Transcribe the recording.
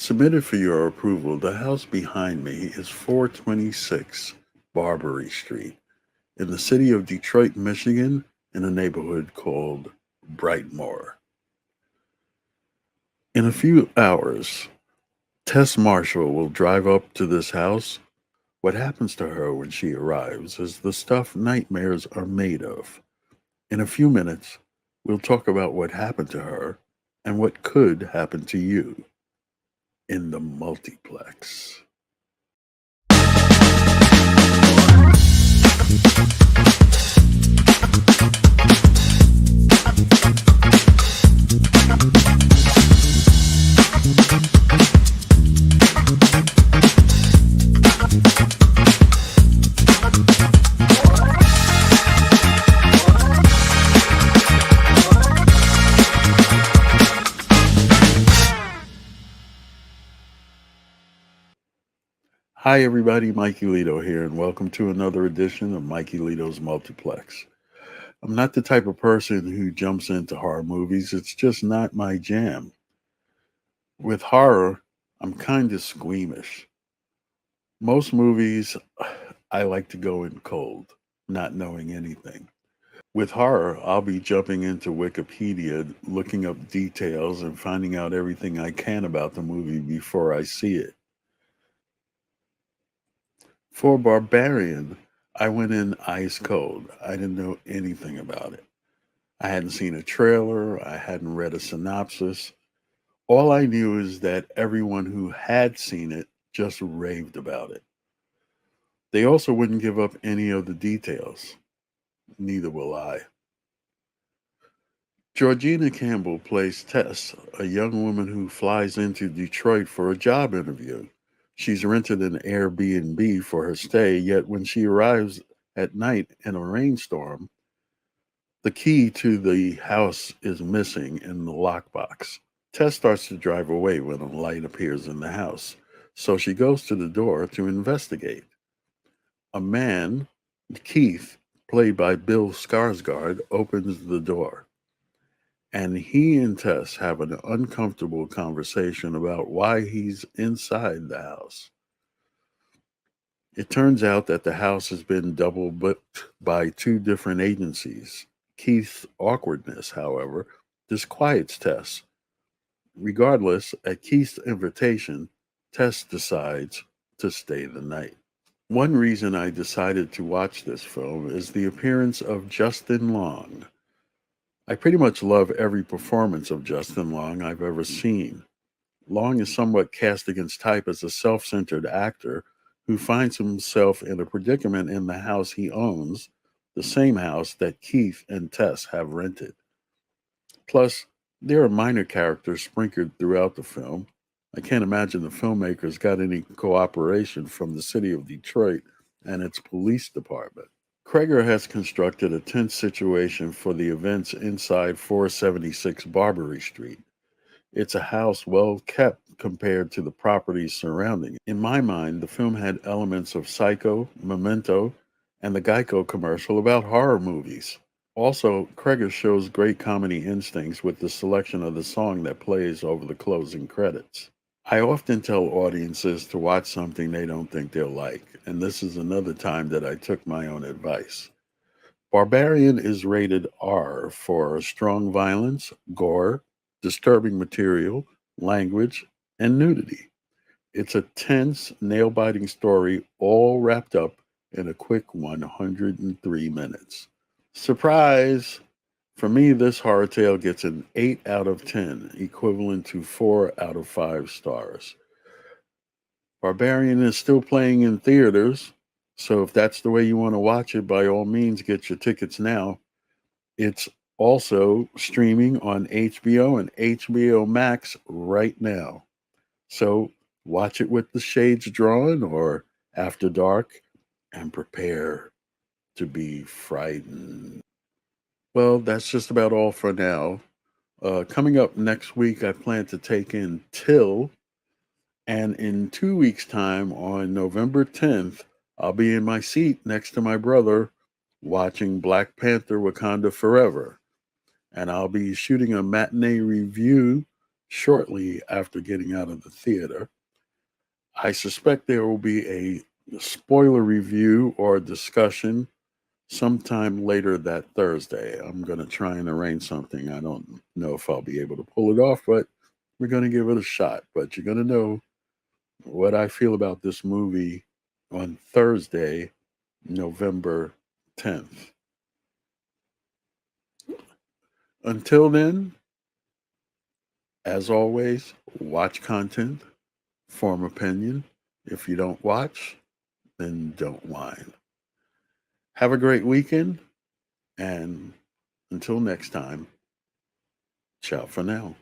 Submitted for your approval, the house behind me is 426 Barbary Street in the city of Detroit, Michigan, in a neighborhood called Brightmoor. In a few hours, Tess Marshall will drive up to this house. What happens to her when she arrives is the stuff nightmares are made of. In a few minutes, we'll talk about what happened to her and what could happen to you in the multiplex. Hi, everybody. Mikeylito here, and welcome to another edition of Mikeylito's Multiplex. I'm not the type of person who jumps into horror movies, it's just not my jam. With horror, I'm kind of squeamish. Most movies, I like to go in cold, not knowing anything. With horror, I'll be jumping into Wikipedia, looking up details, and finding out everything I can about the movie before I see it. For Barbarian, I went in ice cold. I didn't know anything about it. I hadn't seen a trailer, I hadn't read a synopsis. All I knew is that everyone who had seen it just raved about it. They also wouldn't give up any of the details. Neither will I. Georgina Campbell plays Tess, a young woman who flies into Detroit for a job interview. She's rented an Airbnb for her stay, yet when she arrives at night in a rainstorm, the key to the house is missing in the lockbox. Tess starts to drive away when a light appears in the house, so she goes to the door to investigate. A man, Keith, played by Bill Skarsgård, opens the door, and he and Tess have an uncomfortable conversation about why he's inside the house. It turns out that the house has been double booked by two different agencies. Keith's awkwardness, however, disquiets Tess. Regardless, at Keith's invitation, Tess decides to stay the night. One reason I decided to watch this film is the appearance of Justin Long. I pretty much love every performance of Justin Long I've ever seen. Long is somewhat cast against type as a self centered actor who finds himself in a predicament in the house he owns, the same house that Keith and Tess have rented. Plus, there are minor characters sprinkled throughout the film. I can't imagine the filmmakers got any cooperation from the city of Detroit and its police department. Cregger has constructed a tense situation for the events inside 476 Barbary Street. It's a house well kept compared to the properties surrounding it. In my mind, the film had elements of Psycho, Memento, and the Geico commercial about horror movies. Also, Cregger shows great comedy instincts with the selection of the song that plays over the closing credits. I often tell audiences to watch something they don't think they'll like, and this is another time that I took my own advice. Barbarian is rated R for strong violence, gore, disturbing material, language, and nudity. It's a tense, nail biting story all wrapped up in a quick 103 minutes. Surprise! For me, this horror tale gets an 8 out of 10, equivalent to 4 out of 5 stars. Barbarian is still playing in theaters, so if that's the way you want to watch it, by all means, get your tickets now. It's also streaming on HBO and HBO Max right now. So watch it with the shades drawn or after dark and prepare to be frightened. Well, that's just about all for now. Coming up next week, I plan to take in Till, and in 2 weeks' time, on November 10th, I'll be in my seat next to my brother watching Black Panther Wakanda Forever. And I'll be shooting a matinee review shortly after getting out of the theater. I suspect there will be a spoiler review or discussion sometime later that Thursday. I'm going to try and arrange something. I don't know if I'll be able to pull it off, but we're going to give it a shot. But you're going to know what I feel about this movie on Thursday, November 10th. Until then, as always, watch content, form opinion. If you don't watch, then don't whine. Have a great weekend, and until next time, ciao for now.